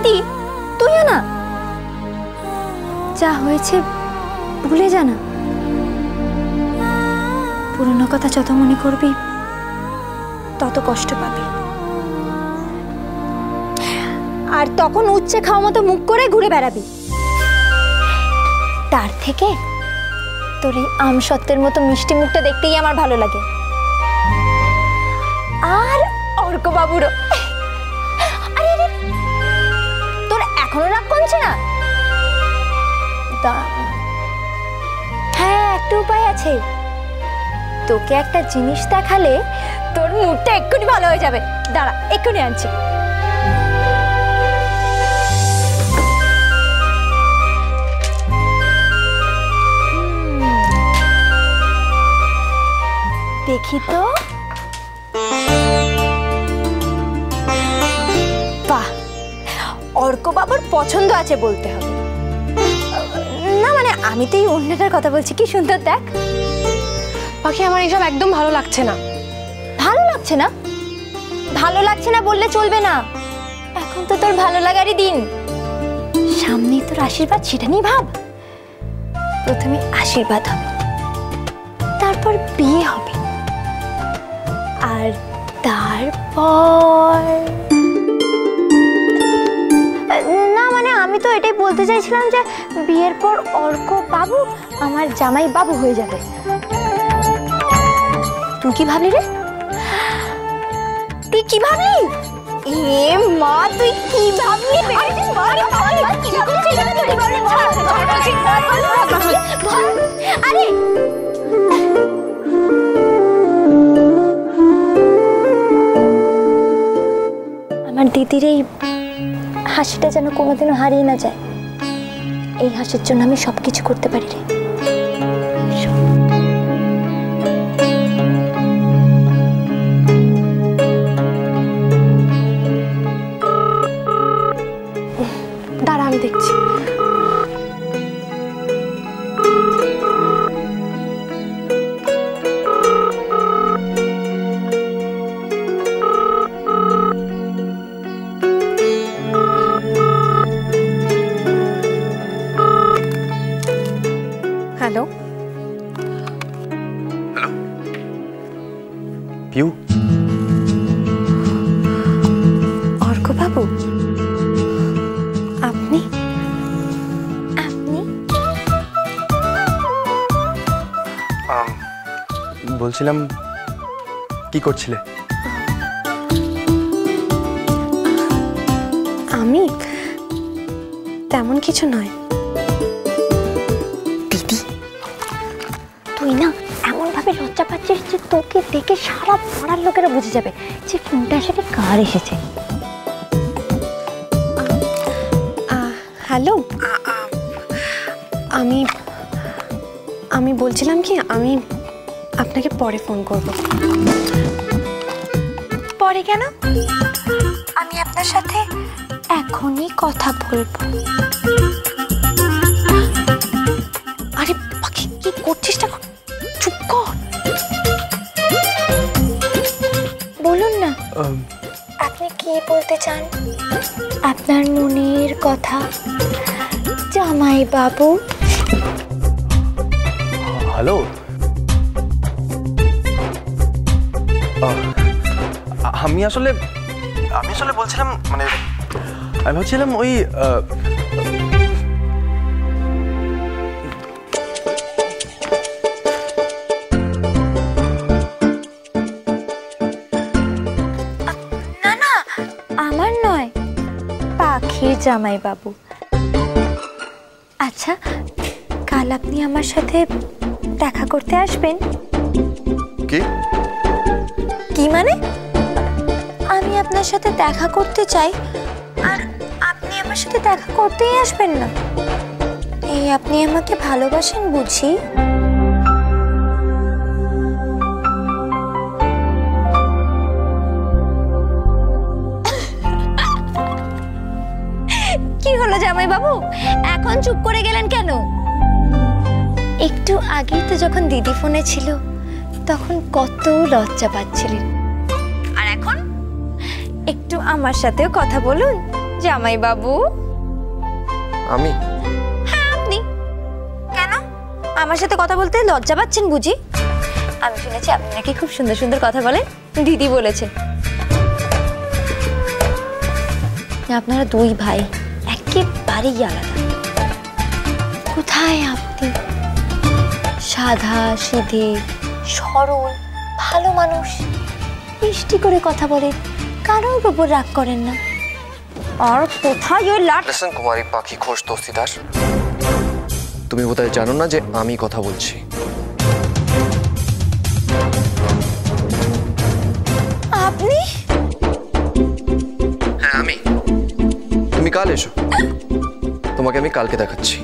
দিদি তুইও না, যা হয়েছে ভুলে যা না। পুরনো কথা যত মনে করবি তত কষ্ট পাবি, আর তখন উচ্চে খাওয়া মতো মুখ করে ঘুরে বেড়াবি। তার থেকে তোর এই আম সত্যের মতো মিষ্টি মুখটা দেখতেই আমার ভালো লাগে। আর অর্ক বাবুরও। আরে তোর এখনো রাগ কমছে না? হ্যাঁ, একটা উপায় আছে। তোকে একটা জিনিস দেখালে তোর মুডটা এক্ষুনি ভালো হয়ে যাবে। দাঁড়া, এক্ষুনি আনছি। দেখি তো। বাহ, অর্ক বাবুর পছন্দ আছে বলতে হবে। না মানে আমি তো এই অন্যটার কথা বলছি। কি সুন্দর দেখ। পাখি, আমার এইসব একদম ভালো লাগছে না। ভালো লাগছে না? ভালো লাগছে না বললে চলবে না। এখন তো তোর ভালো লাগারই দিন। সামনেই তোর আশীর্বাদ, সেটা নিয়ে ভাব। প্রথমে আশীর্বাদ হবে, তারপর বিয়ে হবে, আর তারপর না মানে আমি তো এটাই বলতে চাইছিলাম যে বিয়ের পর অর্ক বাবু আমার জামাই বাবু হয়ে যাবে। তুই কি ভাবলি রে? তুই কি ভাবলি? এ মা, তুই কি ভাবলি? আরে আমার দিদির এই হাসিটা যেন কোনোদিনও হারিয়ে না যায়। এই হাসির জন্য আমি সবকিছু করতে পারি রে। দাঁড়া, আমি দেখছি। Hello hello Piu. অর্ক বাবু, আপনি আপনি বলছিলাম কি করছিলে? আমি তেমন কিছু নয়। দিদি, তুই না এমন ভাবে লজ্জা পাচ্ছিস যে তোকে দেখে সারা পাড়ার লোকেরা বুঝে যাবে যে ফোনটা আসলে কার এসেছে। হ্যালো, আমি বলছিলাম কি আমি আপনাকে পরে ফোন করব। পরে কেন? আমি আপনার সাথে এখনই কথা বলবো। আরে পাখি, কি করছিস? চুপ কর। বলুন না, আপনি কি বলতে চান? আপনার মনের কথা জামাই বাবু। হ্যালো, আমি আসলে বলছিলাম মানে আমি ভাবছিলাম ওই না না, আমার নয়, পাখির জামাই বাবু। আচ্ছা, কাল আপনি আমার সাথে দেখা করতে আসবেন? কি কি মানে? আমি আপনার সাথে দেখা করতে চাই, আর আপনি আমার সাথে দেখা করতেই আসবেন না। এই আপনি আমাকে ভালোবাসেন বুঝি? কি হলো জামাই বাবু, এখন চুপ করে গেলেন কেন? একটু আগেই তো যখন দিদি ফোনে ছিল তখন কত লজ্জা পাচ্ছিলেন, আর এখন একটু আমার সাথেও কথা বলুন, জামাই বাবু। আমি? হ্যাঁ আপনি। কেন আমার সাথে কথা বলতে লজ্জা পাচ্ছেন বুঝি? আমি শুনেছি আপনি নাকি খুব সুন্দর সুন্দর কথা বলেন, দিদি বলেছে। আপনারা দুই ভাই একেবারেই আলাদা। কোথায় আপনি সাদা সিধে সরল ভালো মানুষ, মিষ্টি করে কথা বলেন, কারোর উপর রাগ করেন না। আর কোথায় ওই লাট? লিসেন কুমারী পাখি খোশ দস্তিদার, তুমি বোধহয় জানো না যে আমি কথা বলছি। আপনি? হ্যাঁ আমি। তুমি কাল এসো, তোমাকে আমি কালকে দেখাচ্ছি।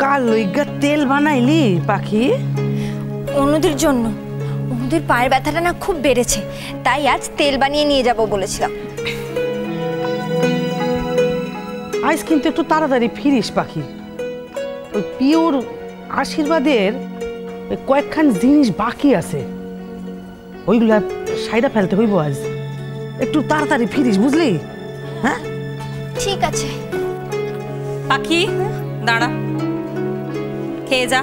কাল লইগা তেল বানাইলি পাখি? অনুদির জন্য। অনুদির পায়ের ব্যথাটা না খুব বেড়েছে, তাই আজ তেল বানিয়ে নিয়ে যাব বলেছিলাম। আজ কিন্তু একটু তাড়াতাড়ি ফিরিস পাখি। ওই পিওর আশীর্বাদের ওই কয়েকখান জিনিস বাকি আছে, ওইগুলা সাইডা ফেলতে হইব আজ। একটু তাড়াতাড়ি ফিরিস বুঝলি? হ্যাঁ ঠিক আছে। পাখি দাঁড়া, খেয়ে যা।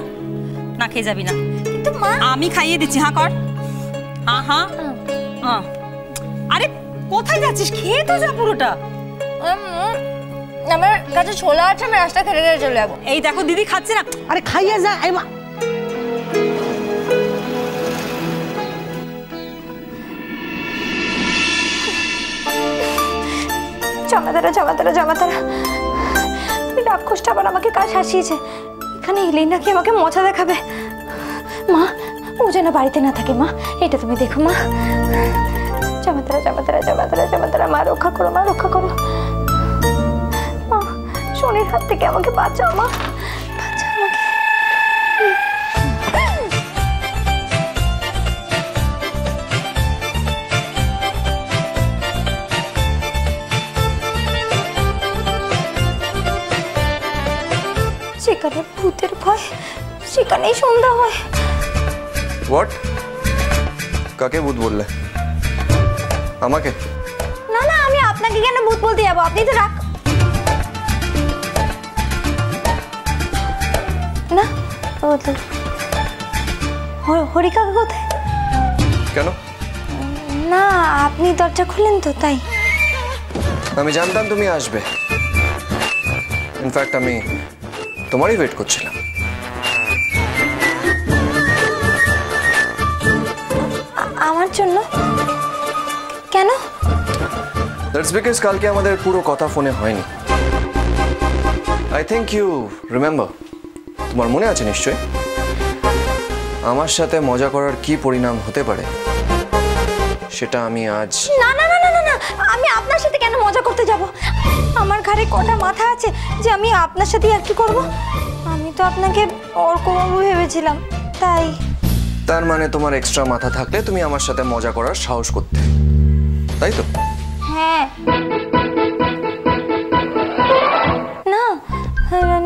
না খেয়ে যাবি না? কিন্তু মা আমি খাইয়ে দিচ্ছি। হ্যাঁ কর। হ্যাঁ হ্যাঁ হ্যাঁ। আরে কোথায় যাচ্ছিস? খেয়ে তো যা পুরোটা। আমার কাছে ছোলা আছে, আমি রাস্তা খেতে খেতে চলে যাবো। এই দেখো দিদি খাচ্ছে না। আরে খাইয়া যা। এই মা জামাতারা জামাতারা জামাতারা, রাক্ষসটা আবার আমাকে কাজ হাসিয়েছে। এখানে এলেই নাকি আমাকে মজা দেখাবে। মা ও যেন বাড়িতে না থাকে। মা এটা তুমি দেখো। মা জামাতারা জামাতারা জামাতারা জামাতারা, মা রক্ষা করো, মা রক্ষা করো। মা শনির হাত থেকে আমাকে বাঁচাও। মা বাঁচাও আমাকে। যেখানে ভূতের ভয় সেখানেই সন্ধ্যা হয়। হোয়াট? কাকে ভূত বললে? আমাকে? না না, আমি আপনাকে কেন ভূত বলতে যাবো? আপনি তো রাগ না। হরিকাকা কোথায়? কেন? না আপনি দরজা খুললেন তো তাই। আমি জানতাম তুমি আসবে। ইনফ্যাক্ট আমি তোমারই ওয়েট করছিলাম। আমার জন্য? কেন? দ্যাটস বিকজ কালকে আমাদের পুরো কথা ফোনে হয়নি। I think you remember. তোমার মনে আছে নিশ্চয়ই আমার সাথে মজা করার কি পরিণাম হতে পারে সেটা আমি আজ। না না না না না, আমি আপনার সাথে কেন মজা করতে যাব? আমার ঘাড়ে কটা মাথা আছে যে আমি আপনার সাথে আর কি করব? আমি তো আপনাকে অর্কবাবু ভেবেছিলাম তাই। তার মানে তোমার এক্সট্রা মাথা থাকলে তুমি আমার সাথে মজা করার সাহস করতে, তাই তো? হ্যাঁ। না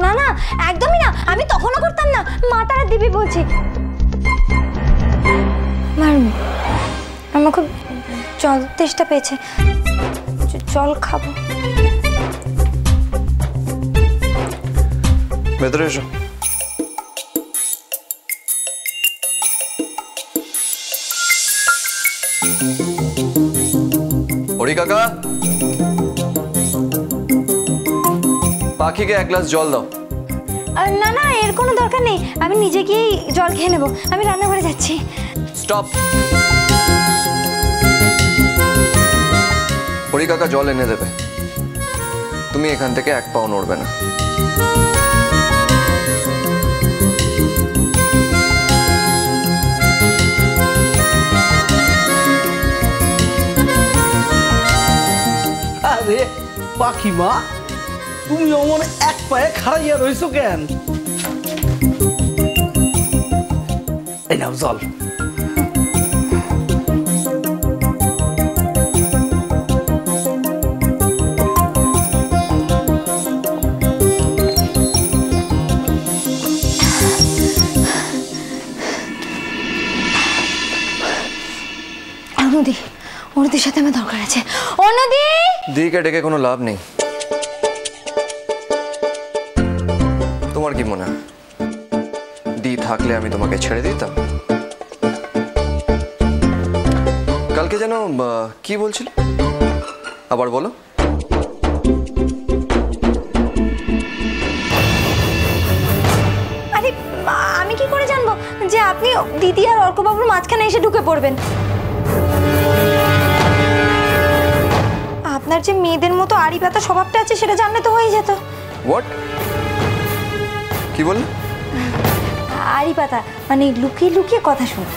না না, একদমই না। আমি তখনও করতাম না। মাতারা দিবি বলছি। আমার খুব জল তেষ্টা পেয়েছে, জল খাবো। ভেতরে এসো। হরি কাকা, পাখিকে এক গ্লাস জল দাও। না না, এর কোনো দরকার নেই। আমি নিজে গিয়েই জল খেয়ে নেবো। আমি রান্নাঘরে যাচ্ছি। স্টপ। হরি কাকা জল এনে দেবে, তুমি এখান থেকে এক পাও নড়বে না। আরে পাখি মা, তুমি অমন এক পায়ে খাড়াইয়া রইছো কেন? এই নাও জল। অনদি, অনদির সাথে আমার দরকার আছে। অনদি! দিকে ডেকে কোনো লাভ নেই। তোমার কি মনে হয় দি থাকলে আমি তোমাকে ছেড়ে দিতাম? কালকে যেন কি বলছিল, আবার বলো। আরে আমি কি করে জানবো যে আপনি দিদি আর অর্কবাবুর মাঝখানে এসে ঢুকে পড়বেন? আপনার যে মেয়েদের মতো আড়ি পাতা স্বভাবটা আছে সেটা জানলে তো হয়ে যেত। হোয়াট? কি বললে? আড়ি পাতা মানে লুকিয়ে লুকিয়ে কথা শোনা।